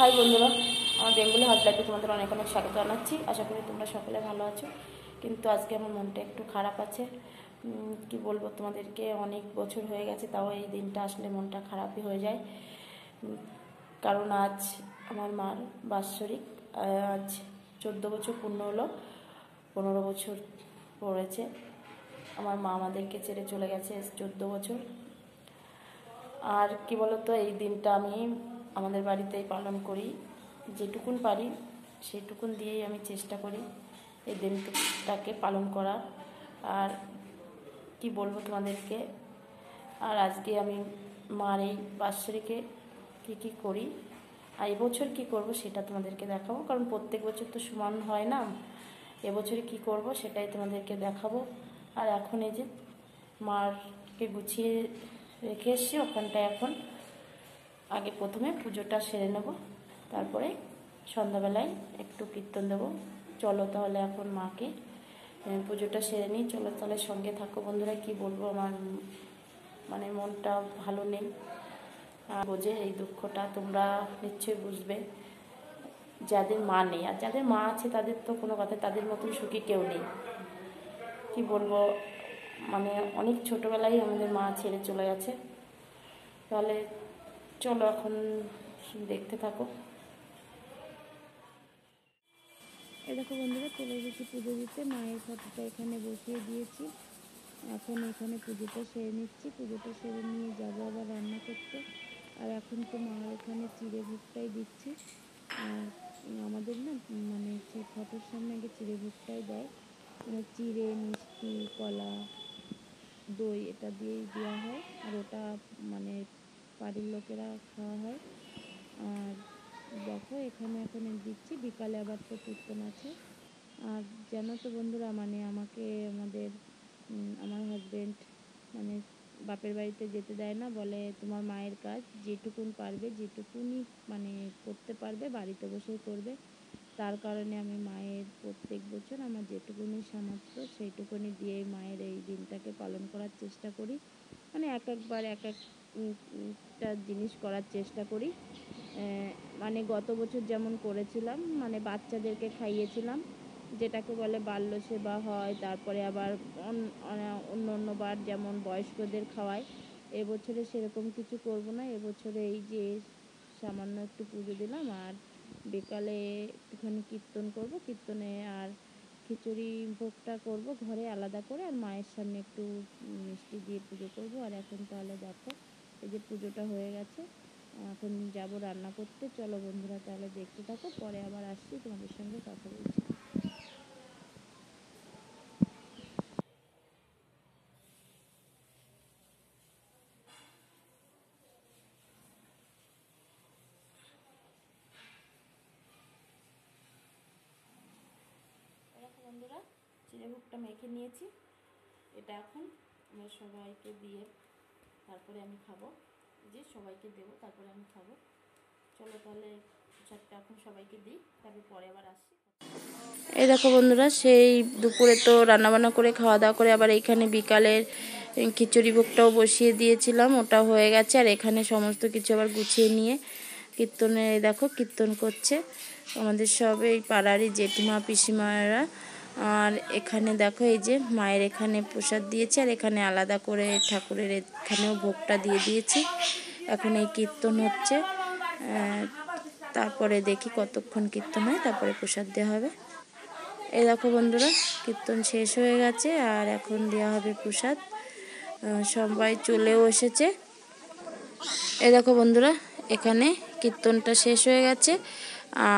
High বন্ধুরা, আমার Bengali হাত লাইফে তোমাদের অনেক অনেক স্বাগত জানাচ্ছি। আশা করি তোমরা সকলে ভালো আছো। কিন্তু আজকে আমার মনটা একটু খারাপ আছে। কি বলবো তোমাদেরকে, অনেক বছর হয়ে গেছে, তাও এই দিনটা আসলে মনটা খারাপই হয়ে যায়। কারণ আজ আমার মার বাৎসরিক, আজ 14 বছর পূর্ণ হলো। 15 বছর পড়েছে আমার মা আমাদেরকে ছেড়ে চলে গেছে, 14 বছর। আর কি বলতো, এই দিনটা আমি আমাদের বাড়িতেই পালন করি, যেটুকুন পারি সেটুকুন দিয়েই আমি চেষ্টা করি এই দিনটাকে পালন করার। আর কি বলবো তোমাদেরকে, আর আজকে আমি মার এই বাৎসরিকে কী করি আর এবছর কী করব সেটা তোমাদেরকে দেখাবো। কারণ প্রত্যেক বছর তো সমান হয় না, এবছরে কী করব সেটাই তোমাদেরকে দেখাবো। আর এখন এই যে মারকে গুছিয়ে রেখে এসছি ওখানটায়, এখন আগে প্রথমে পুজোটা সেরে নেব, তারপরে সন্ধ্যাবেলায় একটু কীর্তন দেবো। চলো তাহলে এখন মাকে পুজোটা সেরে নিই। চলো তাহলে সঙ্গে থাকো বন্ধুরা। কি বলবো, আমার মানে মনটা ভালো নেই। বোঝে এই দুঃখটা, তোমরা নিশ্চয়ই বুঝবে। যাদের মা নেই আর যাদের মা আছে তাদের তো কোনো কথা, তাদের মতন সুখী কেউ নেই। কি বলবো, মানে অনেক ছোটোবেলায় আমাদের মা ছেড়ে চলে গেছে। তাহলে চলো এখন দেখতে থাকো। এই দেখো বন্ধুরা, চলে এসেছি পুজো দিতে। মায়ের ফটোটা এখানে বসিয়ে দিয়েছি। এখন এখানে পুজোটা সেরে নিচ্ছি। পুজোটা সেরে নিয়ে যাবো আবার রান্না করতে। আর এখন তো মার এখানে চিড়ে ভোগটাই দিচ্ছি। আর আমাদের না মানে সে ফটোর সামনে আগে চিড়ে ভোগটাই দেয়। চিড়ে, মিষ্টি, কলা, দই এটা দিয়েই দেওয়া হয়। আর ওটা মানে বাড়ির লোকেরা খাওয়া হয়। আর দেখো এখানে এখন দিচ্ছি, বিকালে আবার তো কীর্তন আছে। আর জানো তো বন্ধুরা, মানে আমাকে আমার হাজব্যান্ড মানে বাপের বাড়িতে যেতে দেয় না, বলে তোমার মায়ের কাজ যেটুকুন পারবে, যেটুকুনি মানে করতে পারবে বাড়িতে বসেই করবে। তার কারণে আমি মায়ের প্রত্যেক বছর আমার যেটুকুনি সামর্থ্য সেইটুকুনি দিয়ে মায়ের এই দিনটাকে পালন করার চেষ্টা করি। মানে একবার এক একটা জিনিস করার চেষ্টা করি। মানে গত বছর যেমন করেছিলাম, মানে বাচ্চাদেরকে খাইয়েছিলাম, যেটাকে বলে বাল্য সেবা হয়। তারপরে আবার অন্য বার যেমন বয়স্কদের খাওয়ায়। এবছরে সেরকম কিছু করব না। এবছরে এই যে সামান্য একটু পুজো দিলাম, আর বিকালে একটুখানি কীর্তন করব। কীর্তনে আর খিচুড়ি ভোগটা করব ঘরে আলাদা করে, আর মায়ের সামনে একটু মিষ্টি দিয়ে পুজো করব। আর এখন তাহলে দেখো এই যে পুজোটা হয়ে গেছে, এখন যাব রান্না করতে। চলো বন্ধুরা তাহলে দেখতে থাকো, পরে আবার আসছি তোমাদের সঙ্গে কথা বলছি। বন্ধুরা, চিড়ে ভোগটা মেখে নিয়েছি, এটা এখন আমরা সবাইকে দিয়ে তারপরে আমি খাবো। যে সবাইকে দেবো তারপরে আমি খাবো। চলো তাহলে প্রসাদটা এখন সবাইকে দিই, তারপর পরে আবার আসছি। এই দেখো বন্ধুরা, সেই দুপুরে তো রান্নাবান্না করে খাওয়া দাওয়া করে আবার এইখানে বিকালের খিচুড়ি ভোগটাও বসিয়ে দিয়েছিলাম, ওটা হয়ে গেছে। আর এখানে সমস্ত কিছু আবার গুছিয়ে নিয়ে কীর্তনে দেখো কীর্তন করছে আমাদের সব এই পাড়ারই জেঠিমা পিসিমারা। আর এখানে দেখো এই যে মায়ের এখানে প্রসাদ দিয়েছে, আর এখানে আলাদা করে ঠাকুরের এখানেও ভোগটা দিয়ে দিয়েছি। এখন এই কীর্তন হচ্ছে, তারপরে দেখি কতক্ষণ কীর্তন হয়, তারপরে প্রসাদ দেওয়া হবে। এই দেখো বন্ধুরা, কীর্তন শেষ হয়ে গেছে আর এখন দেওয়া হবে প্রসাদ। সবাই চলেও এসেছে। এই দেখো বন্ধুরা, এখানে কীর্তনটা শেষ হয়ে গেছে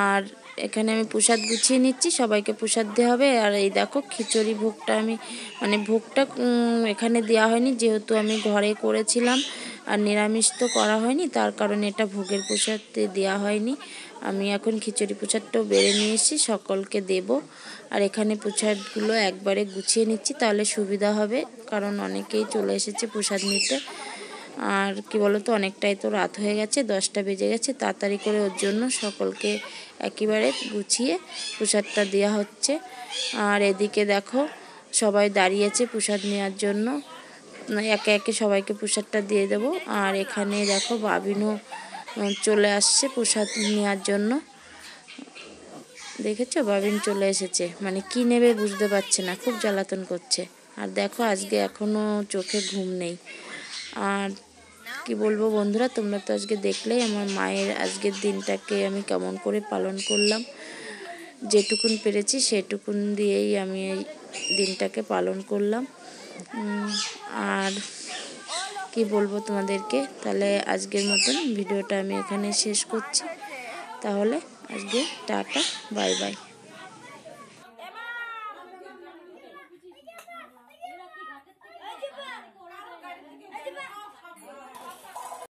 আর এখানে আমি প্রসাদ গুছিয়ে নিচ্ছি, সবাইকে প্রসাদ দেওয়া হবে। আর এই দেখো খিচুড়ি ভোগটা আমি মানে ভোগটা এখানে দেওয়া হয়নি, যেহেতু আমি ঘরে করেছিলাম আর নিরামিষ তো করা হয়নি, তার কারণে এটা ভোগের প্রসাদে দেওয়া হয়নি। আমি এখন খিচুড়ি প্রসাদটাও বেড়ে নিয়ে এসেছি, সকলকে দেব। আর এখানে প্রসাদগুলো একবারে গুছিয়ে নিচ্ছি, তাহলে সুবিধা হবে, কারণ অনেকেই চলে এসেছে প্রসাদ নিতে। আর কি বলতো, অনেকটাই তো রাত হয়ে গেছে, 10টা বেজে গেছে। তাড়াতাড়ি করে ওর জন্য সকলকে একেবারে গুছিয়ে প্রসাদটা দেওয়া হচ্ছে। আর এদিকে দেখো সবাই দাঁড়িয়েছে প্রসাদ নেওয়ার জন্য, একে একে সবাইকে প্রসাদটা দিয়ে দেবো। আর এখানে দেখো বাবিনও চলে আসছে প্রসাদ নেওয়ার জন্য। দেখেছো বাবিন চলে এসেছে, মানে কি নেবে বুঝতে পারছে না, খুব জ্বালাতন করছে। আর দেখো আজকে এখনো চোখে ঘুম নেই। আর কি বলবো বন্ধুরা, তোমরা তো আজকে দেখলেই আমার মায়ের আজকের দিনটাকে আমি কেমন করে পালন করলাম। যেটুকুন পেরেছি সেটুকুন দিয়েই আমি এই দিনটাকে পালন করলাম। আর কি বলবো তোমাদেরকে, তাহলে আজকের মতন ভিডিওটা আমি এখানে শেষ করছি। তাহলে আজকে টাটা, বাই বাই।